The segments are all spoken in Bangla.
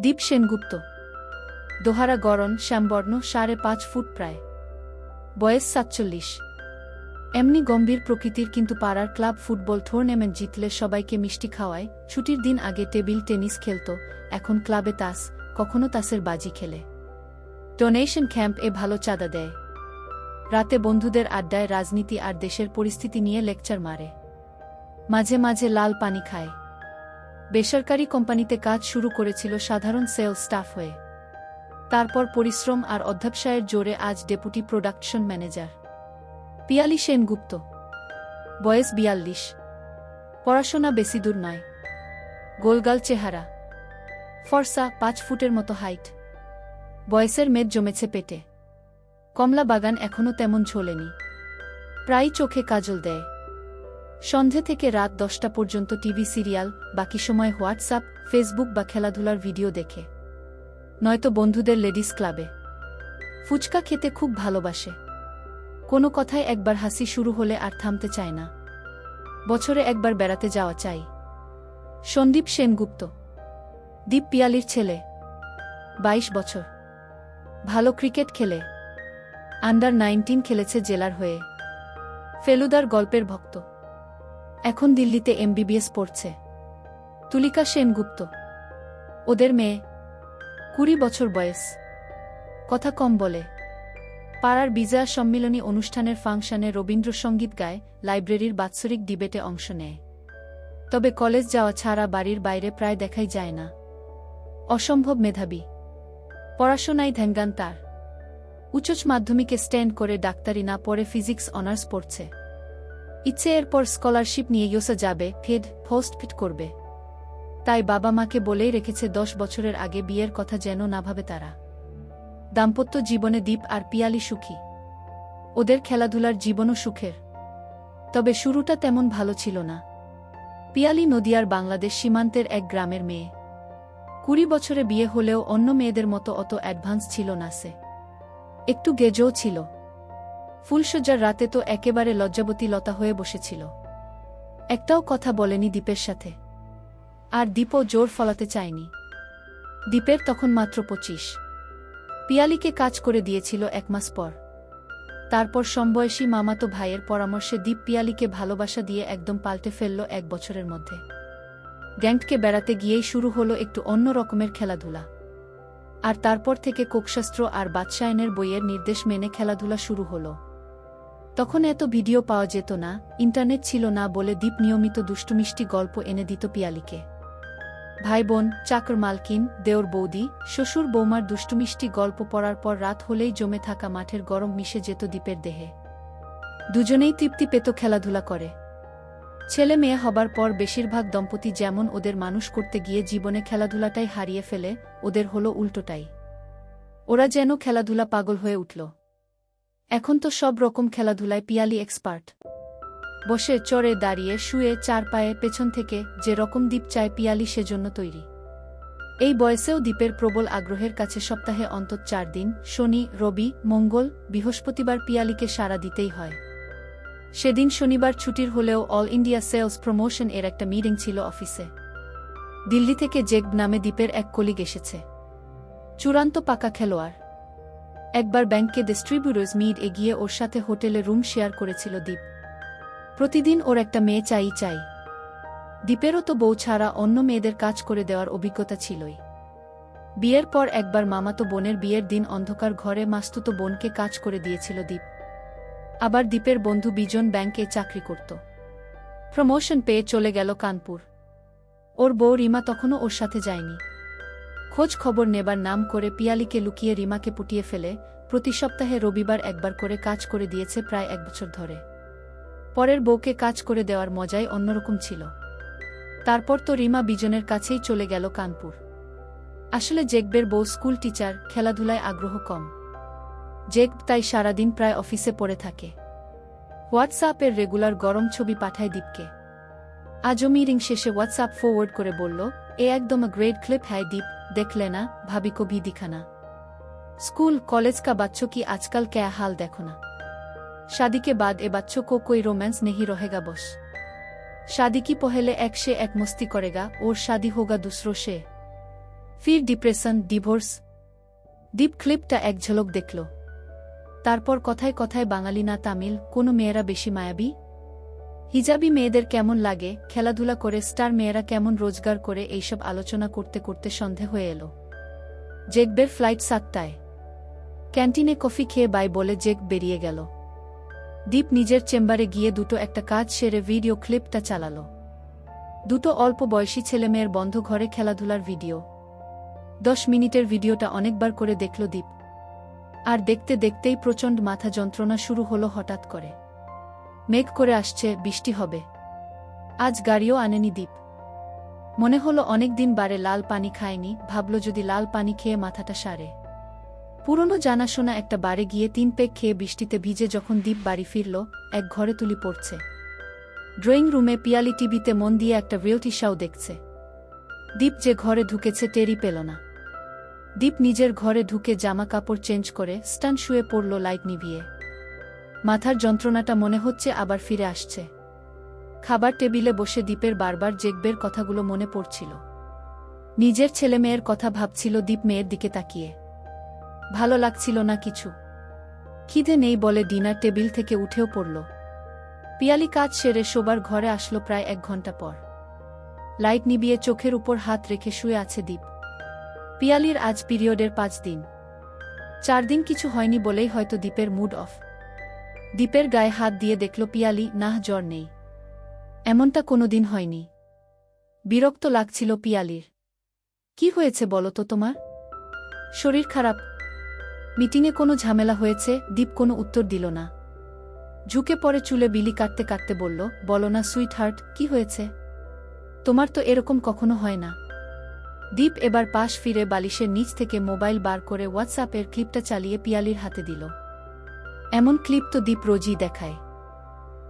দীপ সেনগুপ্ত, দোহারা গড়ন, শ্যামবর্ণ, 5.5 ফুট প্রায়, বয়স 47। এমনি গম্ভীর প্রকৃতির, কিন্তু পাড়ার ক্লাব ফুটবল টুর্নামেন্ট জিতলে সবাইকে মিষ্টি খাওয়ায়। ছুটির দিন আগে টেবিল টেনিস খেলত, এখন ক্লাবে তাস, কখনো তাসের বাজি খেলে। ডোনেশন ক্যাম্প ভালো চাঁদা দেয়। রাতে বন্ধুদের আড্ডায় রাজনীতি আর দেশের পরিস্থিতি নিয়ে লেকচার মারে। মাঝে মাঝে লাল পানি খায়। বেসরকারি কোম্পানিতে কাজ শুরু করেছিল সাধারণ সেলস স্টাফ হয়ে, তারপর পরিশ্রম আর অধ্যবসায়ের জোরে আজ deputy production manager. Piyali Sengupta, বয়স 42, পড়াশোনা বেশি দূর নয়, গোলগাল চেহারা, ফর্সা, 5 ফুটের মতো হাইট, বয়সের মেদ জমেছে পেটে। কমলা বাগান এখনও তেমন ঝোলেনি, প্রায় চোখে কাজল দেয়। সন্ধে থেকে রাত 10টা পর্যন্ত টিভি সিরিয়াল, বাকি সময় হোয়াটসঅ্যাপ, ফেসবুক বা খেলাধুলার ভিডিও দেখে, নয়তো বন্ধুদের লেডিস ক্লাবে। ফুচকা খেতে খুব ভালোবাসে, কোনো কথায় একবার হাসি শুরু হলে আর থামতে চায় না। বছরে একবার বেড়াতে যাওয়া চাই। সন্দীপ সেনগুপ্ত, দীপ পিয়ালির ছেলে, 22 বছর, ভালো ক্রিকেট খেলে, আন্ডার-19 খেলেছে জেলার হয়ে, ফেলুদার গল্পের ভক্ত, এখন দিল্লিতে MBBS পড়ছে। তুলিকা সেনগুপ্ত, ওদের মেয়ে, 20 বছর বয়স, কথা কম বলে। পাড়ার বিজয়া সম্মিলনী অনুষ্ঠানের ফাংশনে রবীন্দ্রসঙ্গীত গায়, লাইব্রেরির বাৎসরিক ডিবেটে অংশ নেয়। তবে কলেজ যাওয়া ছাড়া বাড়ির বাইরে প্রায় দেখাই যায় না। অসম্ভব মেধাবী, পড়াশোনায় ধ্যানজ্ঞান তার। উচ্চ মাধ্যমিকে স্ট্যান্ড করে ডাক্তারি না পড়ে ফিজিক্স অনার্স পড়ছে। ইচ্ছে এরপর স্কলারশিপ নিয়ে ইউএসএ যাবে, পোস্ট করবে। তাই বাবা মাকে বলেই রেখেছে 10 বছরের আগে বিয়ের কথা যেন না ভাবে তারা। দাম্পত্য জীবনে দীপ আর পিয়ালি সুখী, ওদের খেলাধুলার জীবনও সুখের। তবে শুরুটা তেমন ভালো ছিল না। পিয়ালি নদিয়ার বাংলাদেশ সীমান্তের এক গ্রামের মেয়ে। 20 বছরে বিয়ে হলেও অন্য মেয়েদের মতো অত অ্যাডভান্স ছিল না সে, একটু গেজও ছিল। ফুলসজ্জার রাতে তো একেবারে লজ্জাবতী লতা হয়ে বসেছিল, একটাও কথা বলেনি দীপের সাথে। আর দীপও জোর ফলাতে চায়নি। দীপের তখন মাত্র 25। পিয়ালিকে কাজ করে দিয়েছিল 1 মাস পর। তারপর সমবয়সী মামাতো ভাইয়ের পরামর্শে দীপ পিয়ালিকে ভালোবাসা দিয়ে একদম পাল্টে ফেলল 1 বছরের মধ্যে। গ্যাংটকে বেড়াতে গিয়েই শুরু হলো একটু অন্য রকমের খেলাধুলা। আর তারপর থেকে কোকশাস্ত্র আর বাদশায়নের বইয়ের নির্দেশ মেনে খেলাধুলা শুরু হলো। তখন এত ভিডিও পাওয়া যেত না, ইন্টারনেট ছিল না বলে দীপ নিয়মিত দুষ্টুমিষ্টি গল্প এনে দিত পিয়ালিকে। ভাই বোন, চাকর মালকিন, দেওর বৌদি, শ্বশুর বৌমার দুষ্টুমিষ্টি গল্প পড়ার পর রাত হলেই জমে থাকা মাঠের গরম মিশে যেত দীপের দেহে। দুজনেই তৃপ্তি পেত খেলাধুলা করে। ছেলে মেয়ে হবার পর বেশিরভাগ দম্পতি যেমন ওদের মানুষ করতে গিয়ে জীবনে খেলাধুলাটাই হারিয়ে ফেলে, ওদের হলো উল্টোটাই। ওরা যেন খেলাধুলা পাগল হয়ে উঠল। এখন তো সব রকম খেলাধুলায় পিয়ালি এক্সপার্ট। বসে, চড়ে, দাঁড়িয়ে, শুয়ে, 4 পায়ে, পেছন থেকে, যে রকম দীপ চায় পিয়ালি সেজন্য তৈরি। এই বয়সেও দীপের প্রবল আগ্রহের কাছে সপ্তাহে অন্তত 4 দিন, শনি, রবি, মঙ্গল, বৃহস্পতিবার পিয়ালিকে সাড়া দিতেই হয়। সেদিন শনিবার ছুটির হলেও অল ইন্ডিয়া সেলস প্রমোশন এর একটা মিটিং ছিল অফিসে। দিল্লি থেকে জেক নামে দীপের এক কলিগ এসেছে, চূড়ান্ত পাকা খেলোয়াড়। একবার ব্যাংকে ডিস্ট্রিবিউটরস মিট এগিয়ে ওর সাথে হোটেলে রুম শেয়ার করেছিল দীপ। প্রতিদিন ওর একটা মেয়ে চাই। দীপেরও তো বউ ছাড়া অন্য মেয়েদের কাজ করে দেওয়ার অভিজ্ঞতা ছিলই। বিয়ের পর একবার মামাতো বোনের বিয়ের দিন অন্ধকার ঘরে মাস্তুতো বোনকে কাজ করে দিয়েছিল দীপ। আবার দীপের বন্ধু বিজন ব্যাংকে চাকরি করত। প্রমোশন পেয়ে চলে গেল কানপুর। ওর বউ রিমা তখনও ওর সাথে যায়নি। খোঁজ খবর নেবার নাম করে পিয়ালিকে লুকিয়ে রিমাকে পুটিয়ে ফেলে প্রতি সপ্তাহে রবিবার একবার করে কাজ করে দিয়েছে প্রায় 1 বছর ধরে। পরের বউকে কাজ করে দেওয়ার মজাই অন্যরকম ছিল। তারপর তো রিমা বিজনের কাছেই চলে গেল কানপুর। আসলে জেকবের বউ স্কুল টিচার, খেলাধুলায় আগ্রহ কম। জেক তাই সারাদিন প্রায় অফিসে পড়ে থাকে। হোয়াটসঅ্যাপের রেগুলার গরম ছবি পাঠায় দীপকে। আজও মিটিং শেষে হোয়াটসঅ্যাপ ফরওয়ার্ড করে বলল, এ একদম গ্রেট ক্লিপ হ্যায় দীপ, देख लेना, भाभी को भी दिखाना। स्कूल कॉलेज का बच्चों की आजकल क्या हाल देखो ना। शादी के बाद ए बच्चों को कोई रोमांस नहीं रहेगा बस। शादी की पहले एक से एक मस्ती करेगा और शादी होगा दूसरों से। ফির ডিপ্রেশন, ডিভোর্স। দীপ ক্লিপটা এক ঝলক দেখল। তারপর কথায় কথায় বাঙালি না তামিল, কোনো মেয়েরা বেশি মায়াবী? হিজাবি মেয়েদের কেমন লাগে, খেলাধুলা করে স্টার মেয়েরা কেমন রোজগার করে, এইসব আলোচনা করতে করতে সন্ধে হয়ে এলো। জেকবের ফ্লাইট 7টায়। ক্যান্টিনে কফি খেয়ে বাই বলে জেক বেরিয়ে গেল। দীপ নিজের চেম্বারে গিয়ে একটা কাজ সেরে ভিডিও ক্লিপটা চালালো। দুটো অল্প বয়সী ছেলেমেয়ের বন্ধ ঘরে খেলাধুলার ভিডিও। 10 মিনিটের ভিডিওটা অনেকবার করে দেখল দীপ। আর দেখতে দেখতেই প্রচণ্ড মাথা যন্ত্রণা শুরু হলো হঠাৎ করে। মেঘ করে আসছে, বৃষ্টি হবে। আজ গাড়িও আনেনি দীপ। মনে হলো অনেকদিন বারে লাল পানি খায়নি, ভাবল যদি লাল পানি খেয়ে মাথাটা সারে। পুরনো জানাশোনা একটা বারে গিয়ে 3 পেগ খেয়ে বৃষ্টিতে ভিজে যখন দীপ বাড়ি ফিরল, এক ঘরে তুলি পড়ছে। ড্রয়িং রুমে পিয়ালি টিভিতে মন দিয়ে একটা রিয়েলিটি শো দেখছে। দীপ যে ঘরে ঢুকেছে টেরই পেল না। দীপ নিজের ঘরে ঢুকে জামা কাপড় চেঞ্জ করে স্টান শুয়ে পড়ল লাইট নিভিয়ে। মাথার যন্ত্রণাটা মনে হচ্ছে আবার ফিরে আসছে। খাবার টেবিলে বসে দীপের বারবার জেকবের কথাগুলো মনে পড়ছিল। নিজের ছেলেমেয়ের কথা ভাবছিল দীপ মেয়ের দিকে তাকিয়ে। ভালো লাগছিল না কিছু। খিদে নেই বলে ডিনার টেবিল থেকে উঠেও পড়ল। পিয়ালি কাজ সেরে শোবার ঘরে আসলো প্রায় 1 ঘন্টা পর। লাইট নিভিয়ে চোখের উপর হাত রেখে শুয়ে আছে দীপ। পিয়ালির আজ পিরিয়ডের 5 দিন। 4 দিন কিছু হয়নি বলেই হয়তো দীপের মুড অফ। দীপের গায়ে হাত দিয়ে দেখল পিয়ালি, নাহ জ্বর নেই। এমনটা কোনোদিন হয়নি। বিরক্ত লাগছিল পিয়ালির। কি হয়েছে বলো তো তোমার? শরীর খারাপ? মিটিংয়ে কোনো ঝামেলা হয়েছে? দীপ কোনো উত্তর দিল না। ঝুঁকে পড়ে চুলে বিলি কাটতে কাটতে বলল, বলো না সুইট হার্ট, কি হয়েছে? তোমার তো এরকম কখনো হয় না। দীপ এবার পাশ ফিরে বালিশের নিচ থেকে মোবাইল বার করে হোয়াটসঅ্যাপের ক্লিপটা চালিয়ে পিয়ালির হাতে দিল। এমন ক্লিপ তো দীপ রোজই দেখায়।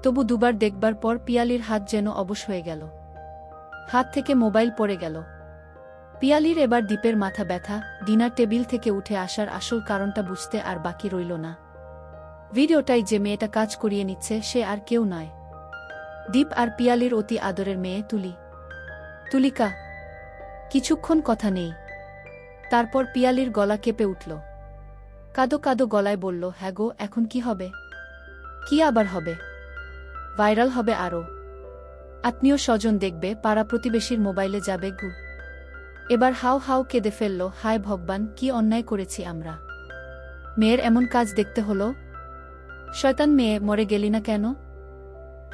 তবু দুবার দেখবার পর পিয়ালির হাত যেন অবশ হয়ে গেল। হাত থেকে মোবাইল পড়ে গেল। পিয়ালির এবার দীপের মাথা ব্যথা। ডিনার টেবিল থেকে উঠে আসার আসল কারণটা বুঝতে আর বাকি রইল না। ভিডিওটাই যে মেয়েটা কাজ করিয়ে নিচ্ছে সে আর কেউ নয়, দীপ আর পিয়ালির অতি আদরের মেয়ে তুলি। তুলিকা। কিছুক্ষণ কথা নেই। তারপর পিয়ালির গলা কেঁপে উঠল। কাদো কাদো গলায় বলল, হ্যাঁ গো, এখন কি হবে? কি আবার হবে? ভাইরাল হবে আরও। আত্মীয় স্বজন দেখবে, পাড়া প্রতিবেশীর মোবাইলে যাবে গু। এবার হাউ হাউ কেঁদে ফেলল, হায় ভগবান, কি অন্যায় করেছি আমরা। মেয়ের এমন কাজ দেখতে হলো। শয়তান মেয়ে, মরে গেলি না কেন?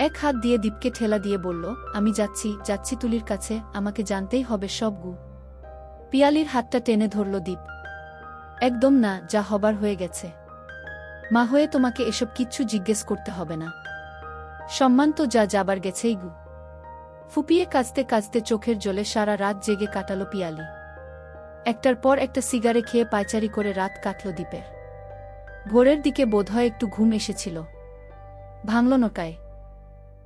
এক হাত দিয়ে দীপকে ঠেলা দিয়ে বলল, আমি যাচ্ছি যাচ্ছি তুলির কাছে, আমাকে জানতেই হবে সব গু। পিয়ালির হাতটা টেনে ধরল দীপ। একদম না, যা হবার হয়ে গেছে। মা হয়ে তোমাকে এসব কিচ্ছু জিজ্ঞেস করতে হবে না। সম্মান তো যা যাবার গেছেই গু। ফুপিয়ে কাঁদতে কাঁদতে চোখের জলে সারা রাত জেগে কাটালো পিয়ালি। একটার পর একটা সিগারে খেয়ে পায়চারি করে রাত কাটল দীপের। ভোরের দিকে বোধহয় একটু ঘুম এসেছিল। ভাঙল নকায়।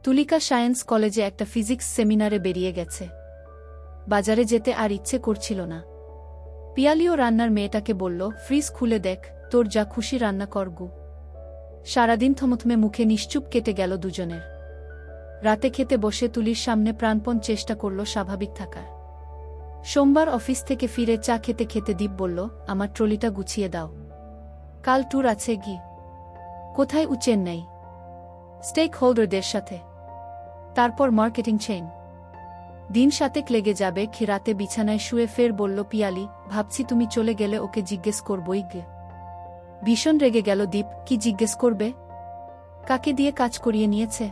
তুলিকা সায়েন্স কলেজে একটা ফিজিক্স সেমিনারে বেরিয়ে গেছে। বাজারে যেতে আর ইচ্ছে করছিল না। পিয়ালিও রান্নার মেয়েটাকে বলল, ফ্রিজ খুলে দেখ, তোর যা খুশি রান্না কর গু। সারাদিন থমথমে মুখে নিশ্চুপ কেটে গেল দুজনের। রাতে খেতে বসে তুলির সামনে প্রাণপণ চেষ্টা করল স্বাভাবিক থাকার। সোমবার অফিস থেকে ফিরে চা খেতে খেতে দীপ বলল, আমার ট্রলিটা গুছিয়ে দাও। কাল ট্যুর আছে গি। কোথায়? চেন্নাই। স্টেক হোল্ডারদের সাথে। তারপর মার্কেটিং চেইন। দিন 7 লেগে যাবে। রাতে বিছানায় শুয়ে ফের বলল পিয়ালি, ভাবছি তুমি চলে গেলে ওকে জিজ্ঞেস করবই গে। ভীষণ রেগে গেল দীপ। কি জিজ্ঞেস করবে? কাকে দিয়ে কাজ করিয়ে নিয়েছে?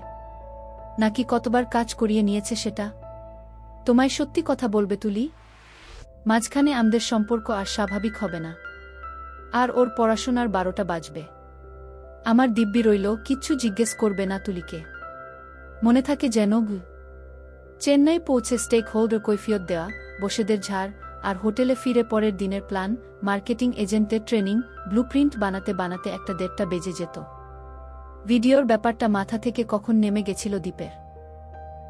নাকি কতবার কাজ করিয়ে নিয়েছে সেটা? তোমায় সত্যি কথা বলবে তুলি? মাঝখানে আমাদের সম্পর্ক আর স্বাভাবিক হবে না। আর ওর পড়াশোনার 12টা বাজবে। আমার দিব্যি রইল, কিচ্ছু জিজ্ঞেস করবে না তুলিকে। মনে থাকে যেন গু। চেন্নাই পৌঁছে স্টেক হোল্ডার কৈফিয়ত দেওয়া, বসেদের ঝাড়, আর হোটেলে ফিরে পরের দিনের প্ল্যান, মার্কেটিং এজেন্টের ট্রেনিং, ব্লুপ্রিন্ট বানাতে বানাতে 1-1:30 বেজে যেত। ভিডিওর ব্যাপারটা মাথা থেকে কখন নেমে গেছিল দীপের।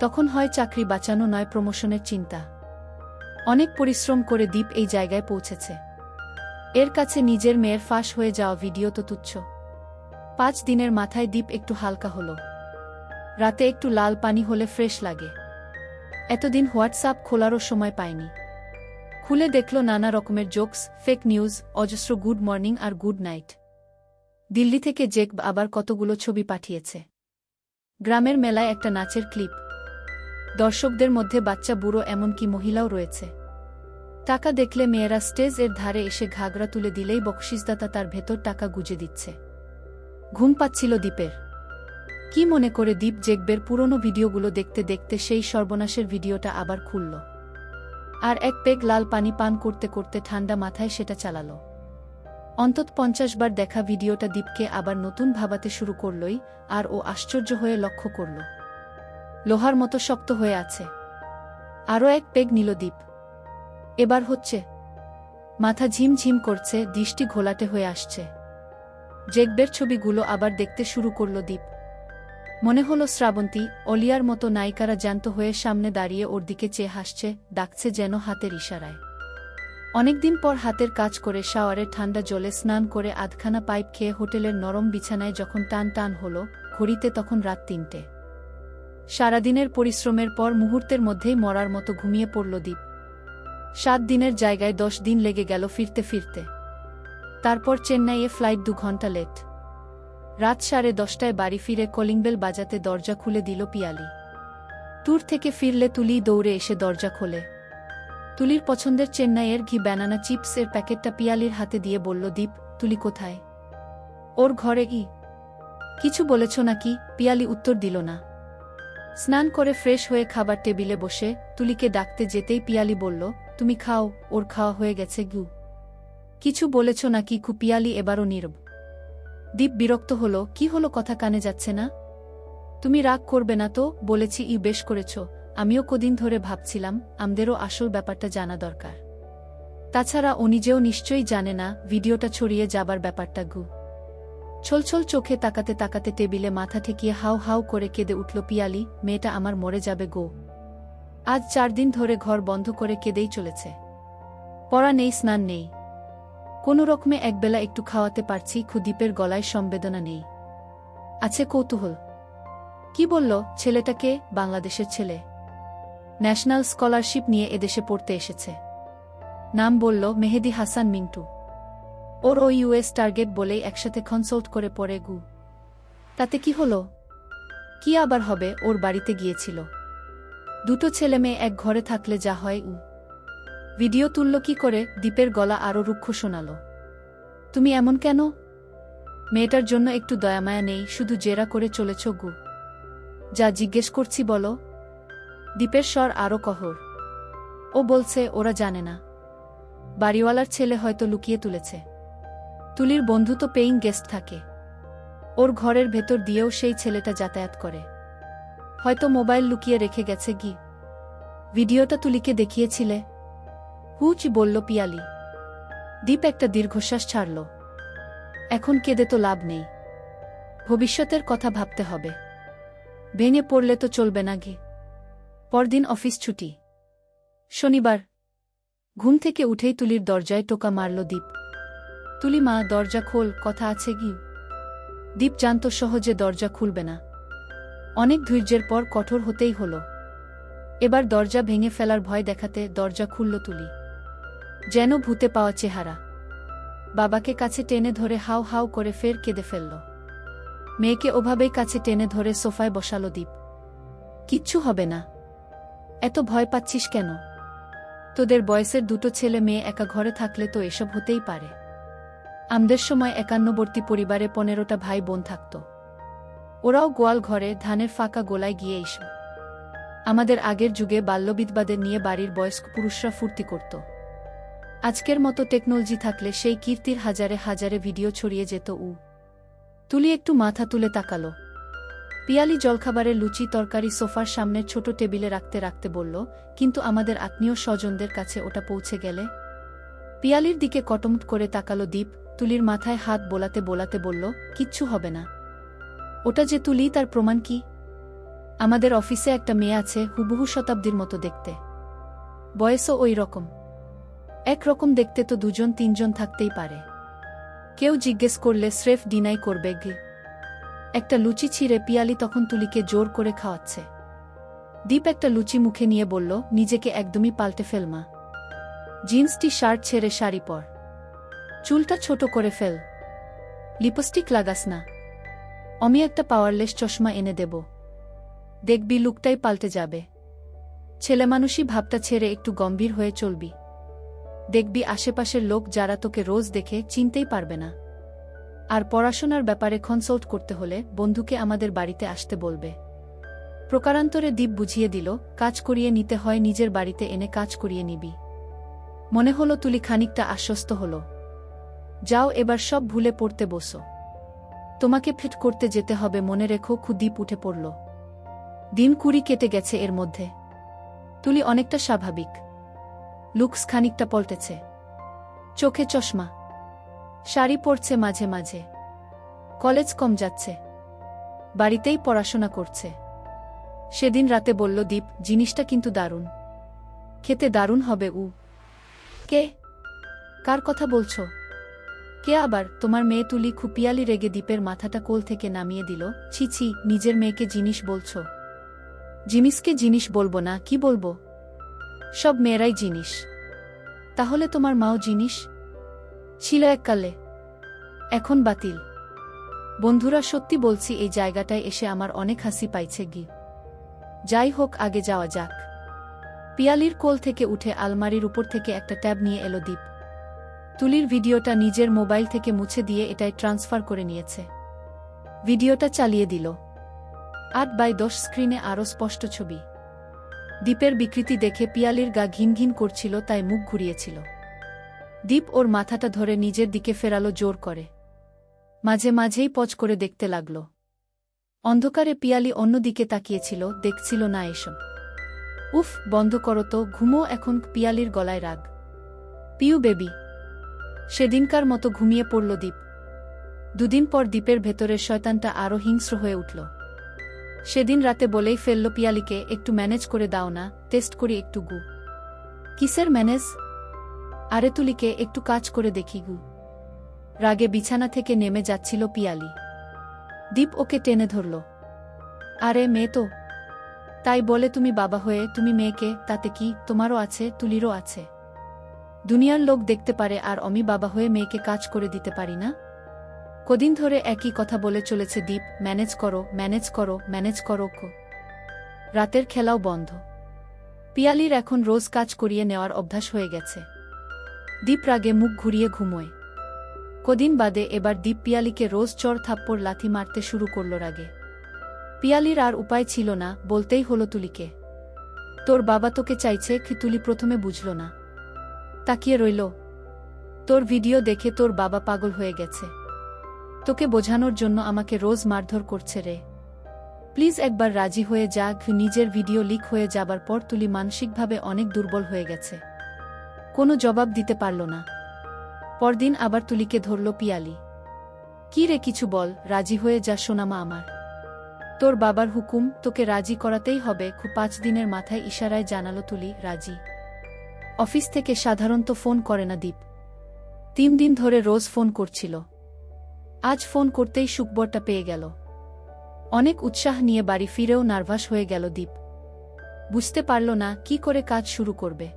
তখন হয় চাকরি বাঁচানো, নয় প্রমোশনের চিন্তা। অনেক পরিশ্রম করে দীপ এই জায়গায় পৌঁছেছে। এর কাছে নিজের মেয়ের ফাঁস হয়ে যাওয়া ভিডিও তো তুচ্ছ। 5 দিনের মাথায় দীপ একটু হালকা হলো। রাতে একটু লাল পানি হলে ফ্রেশ লাগে। এতদিন হোয়াটসঅ্যাপ খোলারও সময় পায়নি। খুলে দেখল নানা রকমের জোকস, ফেক নিউজ, অজস্র গুড মর্নিং আর গুড নাইট। দিল্লি থেকে জেক আবার কতগুলো ছবি পাঠিয়েছে। গ্রামের মেলায় একটা নাচের ক্লিপ। দর্শকদের মধ্যে বাচ্চা বুড়ো এমনকি মহিলাও রয়েছে। টাকা দেখলে মেয়েরা স্টেজ এর ধারে এসে ঘাগরা তুলে দিলেই বকশিসদাতা তার ভেতর টাকা গুজে দিচ্ছে। ঘুম পাচ্ছিল দীপের। কি মনে করে দীপ জেকবের পুরনো ভিডিওগুলো দেখতে দেখতে সেই সর্বনাশের ভিডিওটা আবার খুলল। আর এক পেগ লাল পানি পান করতে করতে ঠান্ডা মাথায় সেটা চালাল। অন্তত 50 বার দেখা ভিডিওটা দীপকে আবার নতুন ভাবাতে শুরু করলই, আর ও আশ্চর্য হয়ে লক্ষ্য করল লোহার মতো শক্ত হয়ে আছে। আরও এক পেগ নিল দীপ। এবার হচ্ছে। মাথা ঝিমঝিম করছে, দৃষ্টি ঘোলাটে হয়ে আসছে। জেকবের ছবিগুলো আবার দেখতে শুরু করল দীপ। মনে হলো শ্রাবন্তী, অলিয়ার মতো নায়িকারা জ্যান্ত হয়ে সামনে দাঁড়িয়ে ওর দিকে চেয়ে হাসছে, ডাকছে যেন হাতের ইশারায়। অনেকদিন পর হাতের কাজ করে শাওয়ারে ঠান্ডা জলে স্নান করে আধখানা পাইপ খেয়ে হোটেলের নরম বিছানায় যখন টান টান হল, ঘড়িতে তখন রাত 3টে। সারাদিনের পরিশ্রমের পর মুহূর্তের মধ্যেই মরার মতো ঘুমিয়ে পড়ল দীপ। 7 দিনের জায়গায় 10 দিন লেগে গেল ফিরতে ফিরতে। তারপর চেন্নাইয়ে ফ্লাইট 2 ঘন্টা লেট। রাত 10:30টায় বাড়ি ফিরে কলিংবেল বাজাতে দরজা খুলে দিল পিয়ালি। ট্যুর থেকে ফিরলে তুলি দৌড়ে এসে দরজা খোলে। তুলির পছন্দের চেন্নাইয়ের ঘি ব্যানানা চিপস এর প্যাকেটটা পিয়ালির হাতে দিয়ে বলল, দীপ, তুলি কোথায়? ওর ঘরে। কিছু বলেছ নাকি? পিয়ালি উত্তর দিল না। স্নান করে ফ্রেশ হয়ে খাবার টেবিলে বসে তুলিকে ডাকতে যেতেই পিয়ালি বলল, তুমি খাও, ওর খাওয়া হয়ে গেছে। কিছু বলেছ নাকি? পিয়ালি এবারও নীরব। দীপ বিরক্ত হল, কি হলো, কথা কানে যাচ্ছে না? তুমি রাগ করবে না তো? বলেছি বেশ করেছ। আমিও কদিন ধরে ভাবছিলাম আমাদেরও আসল ব্যাপারটা জানা দরকার। তাছাড়া ও নিজেও নিশ্চয়ই জানে না ভিডিওটা ছড়িয়ে যাবার ব্যাপারটা। ছলছল চোখে তাকাতে তাকাতে টেবিলে মাথা ঠেকিয়ে হাউ হাউ করে কেঁদে উঠল পিয়ালি, মেয়েটা আমার মরে যাবে গো। আজ 4 দিন ধরে ঘর বন্ধ করে কেঁদেই চলেছে। পড়া নেই, স্নান নেই, কোনো রকমে একবেলা একটু খাওয়াতে পারছি। দীপের গলায় সম্বেদনা নেই, আছে কৌতূহল। কি বলল? ছেলেটাকে? বাংলাদেশের ছেলে, ন্যাশনাল স্কলারশিপ নিয়ে এদেশে পড়তে এসেছে। নাম বলল মেহেদি হাসান মিন্টু। ওর ও ইউএস টার্গেট বলেই একসাথে কনসাল্ট করে পড়ে। তাতে কি হলো? কি আবার হবে? ওর বাড়িতে গিয়েছিল। 2টো ছেলে মেয়ে এক ঘরে থাকলে যা হয়। ভিডিও তুলল কি করে? দীপের গলা আরও রুক্ষ শোনাল। তুমি এমন কেন? মেয়েটার জন্য একটু দয়ামায়া নেই? শুধু জেরা করে চলেছ। যা জিজ্ঞেস করছি বলো। দীপের স্বর আরও কঠোর। ও বলছে ওরা জানে না। বাড়িওয়ালার ছেলে হয়তো লুকিয়ে তুলেছে। তুলির বন্ধু তো পেইং গেস্ট থাকে। ওর ঘরের ভেতর দিয়েও সেই ছেলেটা যাতায়াত করে। হয়তো মোবাইল লুকিয়ে রেখে গেছে। ভিডিওটা তুলিকে দেখিয়েছিলে? হুচ বলল পিয়ালি। দীপ একটা দীর্ঘশ্বাস ছাড়ল। এখন কেঁদে তো লাভ নেই, ভবিষ্যতের কথা ভাবতে হবে। ভেঙে পড়লে তো চলবে না। পরদিন অফিস ছুটি, শনিবার। ঘুম থেকে উঠেই তুলির দরজায় টোকা মারল দীপ। তুলি মা, দরজা খোল, কথা আছে। দীপ জানত সহজে দরজা খুলবে না। অনেক ধৈর্যের পর কঠোর হতেই হল। এবার দরজা ভেঙে ফেলার ভয় দেখাতে দরজা খুলল তুলি। যেন ভূতে পাওয়া চেহারা। বাবাকে কাছে টেনে ধরে হাউ হাউ করে ফের কেঁদে ফেলল। মেয়েকে ওভাবেই কাছে টেনে ধরে সোফায় বসালো দীপ। কিচ্ছু হবে না, এত ভয় পাচ্ছিস কেন? তোদের বয়সের 2টো ছেলে মেয়ে একা ঘরে থাকলে তো এসব হতেই পারে। আমাদের সময় 51বর্তী পরিবারে 15টা ভাই বোন থাকত। ওরাও গোয়াল ঘরে ধানের ফাঁকা গোলায় গিয়ে এসব। আমাদের আগের যুগে বাল্যবিধবাদের নিয়ে বাড়ির বয়স্ক পুরুষরা ফুর্তি করত। আজকের মতো টেকনোলজি থাকলে সেই কীর্তির হাজারে হাজারে ভিডিও ছড়িয়ে যেত। তুলি একটু মাথা তুলে তাকালো। পিয়ালি জলখাবারের লুচি তরকারি সোফার সামনের ছোট টেবিলে রাখতে রাখতে বলল, কিন্তু আমাদের আত্মীয় স্বজনদের কাছে ওটা পৌঁছে গেলে? পিয়ালির দিকে কটমট করে তাকালো দীপ। তুলির মাথায় হাত বোলাতে বোলাতে বলল, কিচ্ছু হবে না। ওটা যে তুলি, তার প্রমাণ কি? আমাদের অফিসে একটা মেয়ে আছে, হুবহু শতাব্দীর মতো দেখতে, বয়সও ওই রকম। একরকম দেখতে তো 2-3জন থাকতেই পারে। কেউ জিজ্ঞেস করলে স্রেফ ডিনাই করবে। একটা লুচি ছিঁড়ে পিয়ালি তখন তুলিকে জোর করে খাওয়াচ্ছে। দীপ একটা লুচি মুখে নিয়ে বলল, নিজেকে একদমই পাল্টে ফেলমা। জিন্স টি শার্ট ছেড়ে শাড়ি পর। চুলটা ছোট করে ফেল। লিপস্টিক লাগাস না। আমি একটা পাওয়ারলেস চশমা এনে দেব। দেখবি লুকটাই পাল্টে যাবে। ছেলেমানুষি ভাবটা ছেড়ে একটু গম্ভীর হয়ে চলবি। দেখবি আশেপাশের লোক যারা তোকে রোজ দেখে চিনতেই পারবে না। আর পড়াশোনার ব্যাপারে কনসাল্ট করতে হলে বন্ধুকে আমাদের বাড়িতে আসতে বলবে। প্রকারান্তরে দীপ বুঝিয়ে দিল, কাজ করিয়ে নিতে হয় নিজের বাড়িতে এনে কাজ করিয়ে নিবি। মনে হলো তুলি খানিকটা আশ্বস্ত হল। যাও এবার সব ভুলে পড়তে বসো। তোমাকে ফিট করতে যেতে হবে মনে রেখো। দীপ উঠে পড়ল। দিন 20 কেটে গেছে এর মধ্যে। তুলি অনেকটা স্বাভাবিক। লুকস খানিকটা পল্টেছে। চোখে চশমা। শাড়ি পরছে মাঝে মাঝে। কলেজ কম যাচ্ছে। বাড়িতেই পড়াশোনা করছে। সেদিন রাতে বলল দীপ, জিনিসটা কিন্তু দারুণ। খেতে দারুণ হবে। কে? কার কথা বলছো? কে আবার? তোমার মেয়ে তুলি। খুপিয়ালি রেগে দীপের মাথাটা কোল থেকে নামিয়ে দিল। ছি ছি, নিজের মেয়েকে জিনিস বলছো? জিনিসকে জিনিস বলবো না, কি বলবো? সব মেয়েরাই জিনিস। তাহলে তোমার মাও জিনিস ছিল এককালে, এখন বাতিল। বন্ধুরা, সত্যি বলছি এই জায়গাটায় এসে আমার অনেক হাসি পাইছে। যাই হোক, আগে যাওয়া যাক। পিয়ালির কোল থেকে উঠে আলমারির উপর থেকে একটা ট্যাব নিয়ে এলো দীপ। তুলির ভিডিওটা নিজের মোবাইল থেকে মুছে দিয়ে এটাই ট্রান্সফার করে নিয়েছে। ভিডিওটা চালিয়ে দিল। 8x10 স্ক্রিনে আরও স্পষ্ট ছবি। দীপের বিকৃতি দেখে পিয়ালির গা ঘিন ঘিন করছিল, তাই মুখ ঘুরিয়েছিল। দীপ ওর মাথাটা ধরে নিজের দিকে ফেরালো জোর করে। মাঝে মাঝেই পজ করে দেখতে লাগল। অন্ধকারে পিয়ালি অন্যদিকে তাকিয়েছিল, দেখছিল না এসব। উফ, বন্ধ করো তো, ঘুমো এখন। পিয়ালির গলায় রাগ। পিউ বেবি। সেদিনকার মতো ঘুমিয়ে পড়ল দীপ। দুদিন পর দীপের ভেতরের শয়তানটা আরও হিংস্র হয়ে উঠল। সেদিন রাতে বলেই ফেলল পিয়ালিকে, একটু ম্যানেজ করে দাও না, টেস্ট করি একটু। কিসের ম্যানেজ? আরে তুলিকে একটু কাজ করে দেখি। রাগে বিছানা থেকে নেমে যাচ্ছিল পিয়ালি। দীপ ওকে টেনে ধরল। আরে মেয়ে তো। তাই বলে তুমি বাবা হয়ে তুমি মেয়েকে, তাতে কি? তোমারও আছে, তুলিরও আছে। দুনিয়ার লোক দেখতে পারে আর আমি বাবা হয়ে মেয়েকে কাজ করে দিতে পারি না? কদিন ধরে একই কথা বলে চলেছে দীপ, ম্যানেজ করো, ম্যানেজ করো, ম্যানেজ করো। রাতের খেলাও বন্ধ। পিয়ালির এখন রোজ কাজ করিয়ে নেওয়ার অভ্যাস হয়ে গেছে। দীপ রাগে মুখ ঘুরিয়ে ঘুমোয়। কদিন বাদে এবার দীপ পিয়ালিকে রোজ চড় থাপ্পড় লাথি মারতে শুরু করল রাগে। পিয়ালির আর উপায় ছিল না, বলতেই হলো তুলিকে। তোর বাবা তোকে চাইছে। তুলি প্রথমে বুঝল না, তাকিয়ে রইল। তোর ভিডিও দেখে তোর বাবা পাগল হয়ে গেছে। তোকে বোঝানোর জন্য আমাকে রোজ মারধর করছে রে। প্লিজ একবার রাজি হয়ে যা। নিজের ভিডিও লিক হয়ে যাবার পর তুলি মানসিকভাবে অনেক দুর্বল হয়ে গেছে। কোনো জবাব দিতে পারল না। পরদিন আবার তুলিকে ধরল পিয়ালি। কি রে, কিছু বল, রাজি হয়ে যা সোনামা আমার। তোর বাবার হুকুম, তোকে রাজি করাতেই হবে। 5 দিনের মাথায় ইশারায় জানালো তুলি রাজি। অফিস থেকে সাধারণত ফোন করে না দীপ। 3 দিন ধরে রোজ ফোন করছিল। আজ ফোন করতেই সুখবরটা পেয়ে গেল। অনেক উৎসাহ নিয়ে বাড়ি ফিরেও নার্ভাস হয়ে গেল দীপ। বুঝতে পারল না কি করে কাজ শুরু করবে।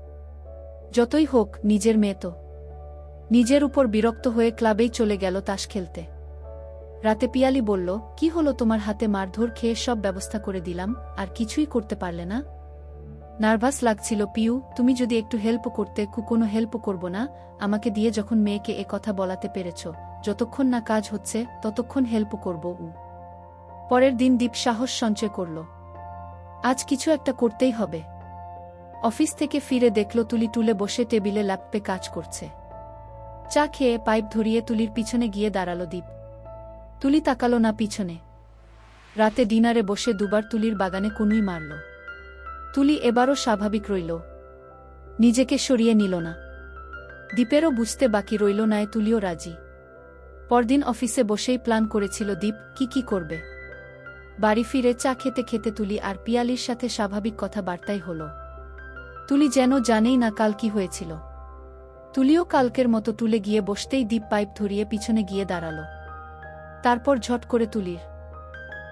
যতই হোক, নিজের মেয়ে তো। নিজের উপর বিরক্ত হয়ে ক্লাবেই চলে গেল তাস খেলতে। রাতে পিয়ালি বলল, কি হলো তোমার? হাতে মারধর খেয়ে সব ব্যবস্থা করে দিলাম, আর কিছুই করতে পারলে না? নার্ভাস লাগছিল পিউ। তুমি যদি একটু হেল্প করতে। কোনো হেল্প করব না। আমাকে দিয়ে যখন মেয়েকে এ কথা বলাতে পেরেছ, যতক্ষণ না কাজ হচ্ছে ততক্ষণ হেল্প করব। পরের দিন দীপ সাহস সঞ্চয় করল। আজ কিছু একটা করতেই হবে। অফিস থেকে ফিরে দেখল তুলি টুলে বসে টেবিলে ল্যাপটপে কাজ করছে। চা খেয়ে পাইপ ধরিয়ে তুলির পিছনে গিয়ে দাঁড়ালো দীপ। তুলি তাকালো না পিছনে। রাতে ডিনারে বসে দুবার তুলির বাগানে কুনুই মারল। তুলি এবারও স্বাভাবিক রইল, নিজেকে সরিয়ে নিল না। দীপেরও বুঝতে বাকি রইল না, তুলিও রাজি। পরদিন অফিসে বসেই প্ল্যান করেছিল দীপ কি করবে। বাড়ি ফিরে চা খেতে খেতে তুলি আর পিয়ালির সাথে স্বাভাবিক কথাবার্তাই হল। তুলি যেন জানেই না কাল কি হয়েছিল। তুলিও কালকের মতো টুলে গিয়ে বসতেই দীপ পাইপ ধরিয়ে পিছনে গিয়ে দাঁড়াল। তারপর ঝট করে তুলির